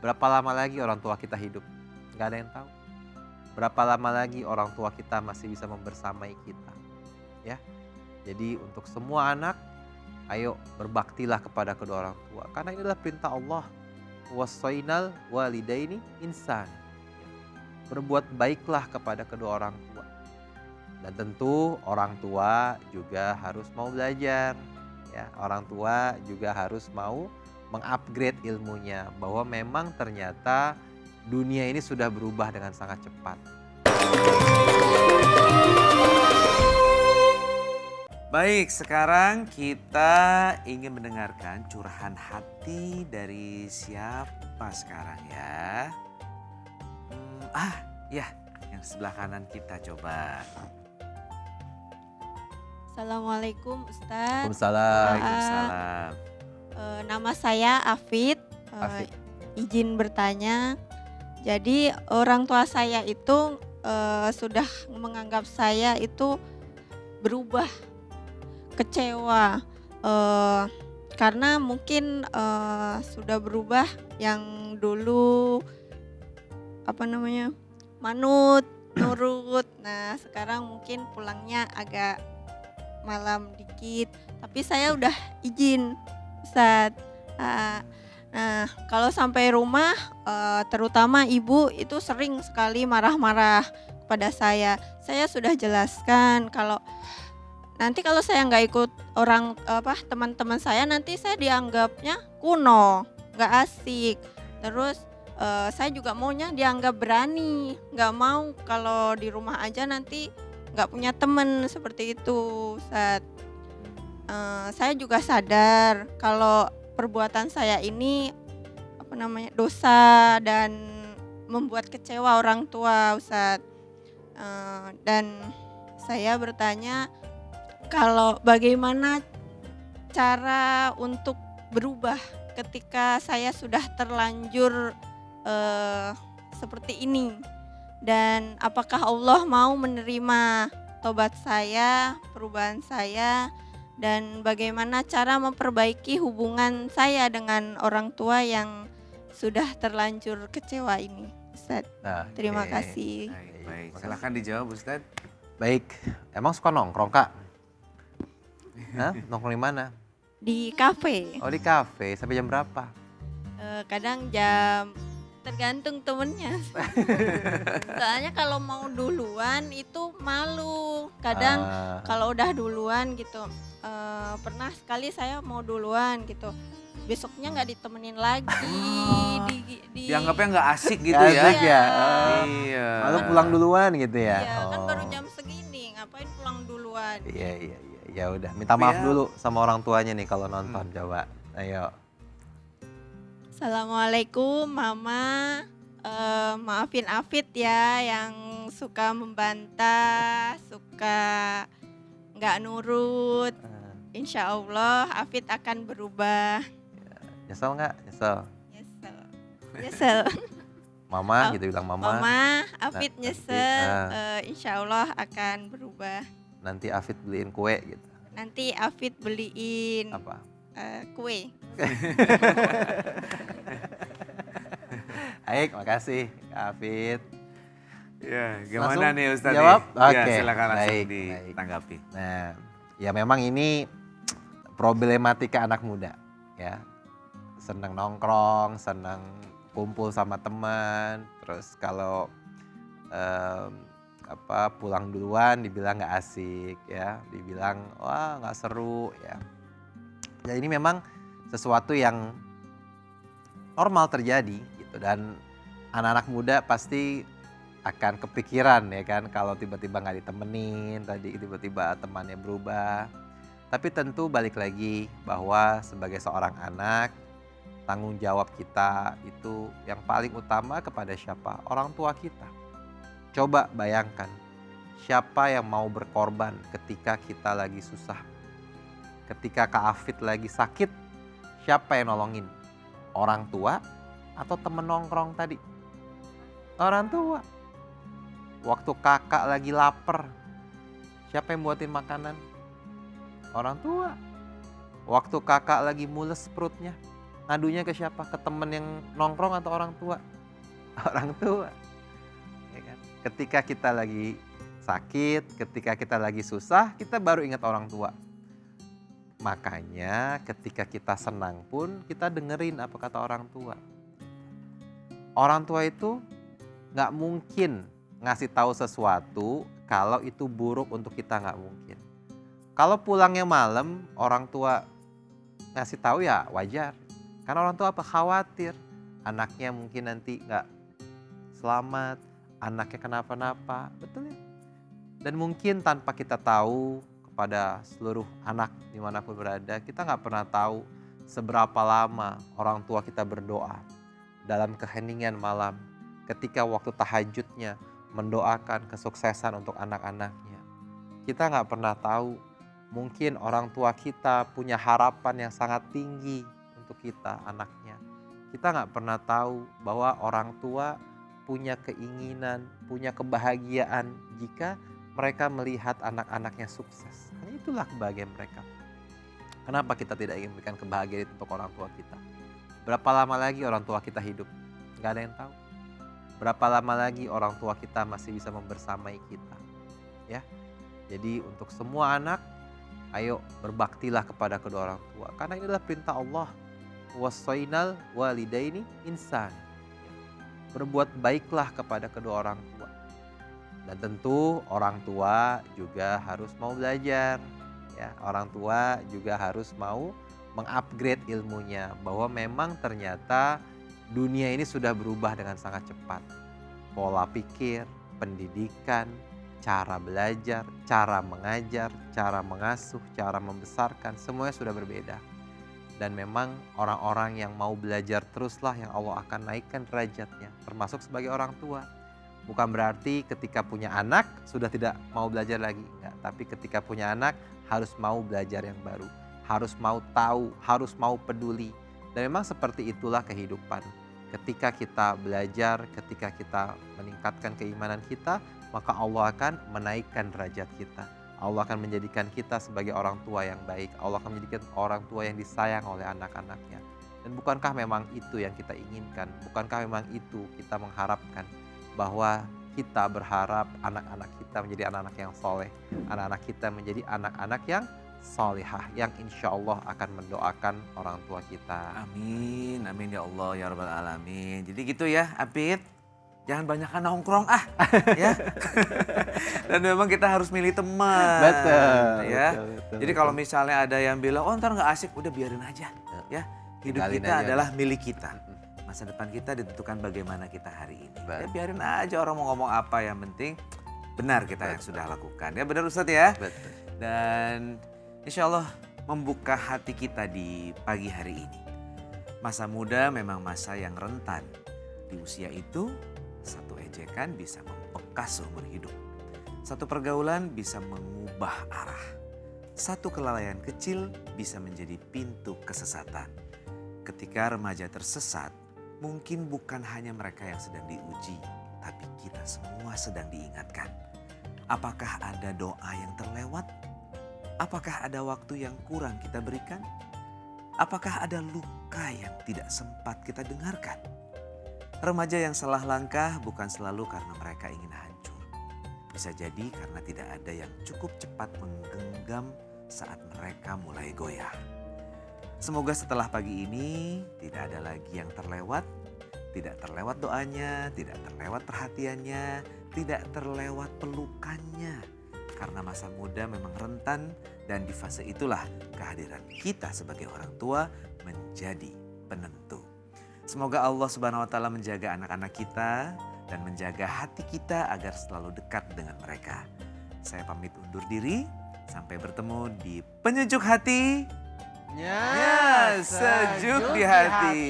Berapa lama lagi orang tua kita hidup? Nggak ada yang tahu. Berapa lama lagi orang tua kita masih bisa membersamai kita, ya. Jadi untuk semua anak, ayo berbaktilah kepada kedua orang tua. Karena ini adalah perintah Allah. Wassainal walidaini insan. Berbuat baiklah kepada kedua orang tua. Dan tentu orang tua juga harus mau belajar. Ya, orang tua juga harus mau mengupgrade ilmunya. Bahwa memang ternyata dunia ini sudah berubah dengan sangat cepat. Baik, sekarang kita ingin mendengarkan curahan hati dari siapa sekarang ya? Ya, yang sebelah kanan kita coba. Assalamualaikum Ustadz. Waalaikumsalam. Waalaikumsalam. Nama saya Afid. Afid. Izin bertanya. Jadi orang tua saya itu sudah menganggap saya itu berubah, kecewa. Karena mungkin sudah berubah yang dulu manut, nurut. Nah sekarang mungkin pulangnya agak malam dikit, tapi saya udah izin Ustadz. Nah kalau sampai rumah terutama ibu itu sering sekali marah-marah kepada saya. Saya sudah jelaskan kalau nanti kalau saya nggak ikut teman-teman saya, nanti saya dianggapnya kuno, nggak asik. Terus saya juga maunya dianggap berani, nggak mau kalau di rumah aja nanti nggak punya temen seperti itu, Ustaz. Saya juga sadar kalau perbuatan saya ini dosa dan membuat kecewa orang tua, Ustaz. Dan saya bertanya kalau bagaimana cara untuk berubah ketika saya sudah terlanjur seperti ini. Dan apakah Allah mau menerima tobat saya, perubahan saya, dan bagaimana cara memperbaiki hubungan saya dengan orang tua yang sudah terlanjur kecewa ini, Ustaz. Terima kasih. Baik. Silakan dijawab, Ustaz. Baik, emang suka nongkrong Kak? Hah? Nongkrong di mana? Di kafe. Oh di kafe, sampai jam berapa? Kadang tergantung temennya. Soalnya kalau mau duluan itu malu. Kadang kalau udah duluan gitu. Pernah sekali saya mau duluan gitu. Besoknya nggak ditemenin lagi. Dianggapnya nggak asik gitu Gak ya? asik ya? Iya. Malu pulang duluan gitu ya? Iya, kan baru jam segini. Ngapain pulang duluan? Iya. Ya udah, minta maaf dulu sama orang tuanya nih kalau nonton. Coba, ayo. Assalamualaikum Mama, maafin Afid ya yang suka membantah, suka nggak nurut. Insya Allah Afid akan berubah. Nyesel nggak? Nyesel. Nyesel. Mama gitu bilang mama. Mama, Afid nyesel. Insya Allah akan berubah. Nanti Afid beliin kue gitu. Nanti Afid beliin Apa? Kue. Baik, makasih Kak Afid. Ya, gimana Langsung nih Ustaz? jawab? Ya, Oke, silakan langsung baik. ditanggapi. Nah, ya memang ini problematika anak muda ya. Senang nongkrong, senang kumpul sama teman, terus kalau pulang duluan dibilang nggak asik ya, dibilang wah nggak seru ya. Ya ini memang sesuatu yang normal terjadi gitu, dan anak-anak muda pasti akan kepikiran ya kan kalau tiba-tiba nggak ditemenin, tadi tiba-tiba temannya berubah. Tapi tentu balik lagi bahwa sebagai seorang anak, tanggung jawab kita itu yang paling utama kepada siapa? Orang tua kita. Coba bayangkan, siapa yang mau berkorban ketika kita lagi susah? Ketika Kak Afid lagi sakit, siapa yang nolongin? Orang tua atau temen nongkrong tadi? Orang tua. Waktu kakak lagi lapar, siapa yang buatin makanan? Orang tua. Waktu kakak lagi mules perutnya, ngadunya ke siapa? Ke temen yang nongkrong atau orang tua? Orang tua. Ya kan? Ketika kita lagi sakit, ketika kita lagi susah, kita baru ingat orang tua. Makanya ketika kita senang pun kita dengerin apa kata orang tua. Orang tua itu nggak mungkin ngasih tahu sesuatu kalau itu buruk untuk kita, nggak mungkin. Kalau pulangnya malam, orang tua ngasih tahu ya wajar. Karena orang tua apa? Khawatir anaknya mungkin nanti nggak selamat, anaknya kenapa-napa, betul ya? Dan mungkin tanpa kita tahu, kepada seluruh anak dimanapun berada, kita nggak pernah tahu seberapa lama orang tua kita berdoa dalam keheningan malam, ketika waktu tahajudnya mendoakan kesuksesan untuk anak-anaknya. Kita nggak pernah tahu, mungkin orang tua kita punya harapan yang sangat tinggi untuk kita, anaknya. Kita nggak pernah tahu bahwa orang tua punya keinginan, punya kebahagiaan jika mereka melihat anak-anaknya sukses. Hanya itulah kebahagiaan mereka. Kenapa kita tidak ingin memberikan kebahagiaan itu untuk orang tua kita? Berapa lama lagi orang tua kita hidup? Gak ada yang tahu. Berapa lama lagi orang tua kita masih bisa membersamai kita? Ya, jadi untuk semua anak, ayo berbaktilah kepada kedua orang tua. Karena ini adalah perintah Allah. Wassainal walidaini insan. Berbuat baiklah kepada kedua orang tua. Dan tentu orang tua juga harus mau belajar. Ya, orang tua juga harus mau mengupgrade ilmunya. Bahwa memang ternyata dunia ini sudah berubah dengan sangat cepat. Pola pikir, pendidikan, cara belajar, cara mengajar, cara mengasuh, cara membesarkan, semuanya sudah berbeda. Dan memang orang-orang yang mau belajar teruslah yang Allah akan naikkan derajatnya, termasuk sebagai orang tua. Bukan berarti ketika punya anak sudah tidak mau belajar lagi, enggak. Tapi ketika punya anak harus mau belajar yang baru, harus mau tahu, harus mau peduli. Dan memang seperti itulah kehidupan. Ketika kita belajar, ketika kita meningkatkan keimanan kita, maka Allah akan menaikkan derajat kita. Allah akan menjadikan kita sebagai orang tua yang baik. Allah akan menjadikan orang tua yang disayang oleh anak-anaknya. Dan bukankah memang itu yang kita inginkan? Bukankah memang itu kita mengharapkan? Bahwa kita berharap anak-anak kita menjadi anak-anak yang soleh. Anak-anak kita menjadi anak-anak yang solihah. Yang insya Allah akan mendoakan orang tua kita. Amin, amin ya Allah ya Rabbal Alamin. Jadi gitu ya Apit. Jangan banyakkan nongkrong ya. Dan memang kita harus milih teman. Betul. Ya. Betul. Jadi kalau misalnya ada yang bilang, oh ntar nggak asik, udah biarin aja. Ya. Hidup Tinggalin kita aja. adalah milik kita. Masa depan kita ditentukan bagaimana kita hari ini. Ya Betul. biarin aja orang mau ngomong apa, yang penting benar kita yang sudah lakukan. Ya benar Ustadz ya. Betul. Dan insya Allah membuka hati kita di pagi hari ini. Masa muda memang masa yang rentan. Di usia itu, satu ejekan bisa membekas seumur hidup. Satu pergaulan bisa mengubah arah. Satu kelalaian kecil bisa menjadi pintu kesesatan. Ketika remaja tersesat, mungkin bukan hanya mereka yang sedang diuji, tapi kita semua sedang diingatkan. Apakah ada doa yang terlewat? Apakah ada waktu yang kurang kita berikan? Apakah ada luka yang tidak sempat kita dengarkan? Remaja yang salah langkah bukan selalu karena mereka ingin hancur. Bisa jadi karena tidak ada yang cukup cepat menggenggam saat mereka mulai goyah. Semoga setelah pagi ini tidak ada lagi yang terlewat. Tidak terlewat doanya, tidak terlewat perhatiannya, tidak terlewat pelukannya. Karena masa muda memang rentan dan di fase itulah kehadiran kita sebagai orang tua menjadi penentu. Semoga Allah Subhanahu wa taala menjaga anak-anak kita dan menjaga hati kita agar selalu dekat dengan mereka. Saya pamit undur diri, sampai bertemu di Penyejuk Hati. Ya, Sejuk di hati.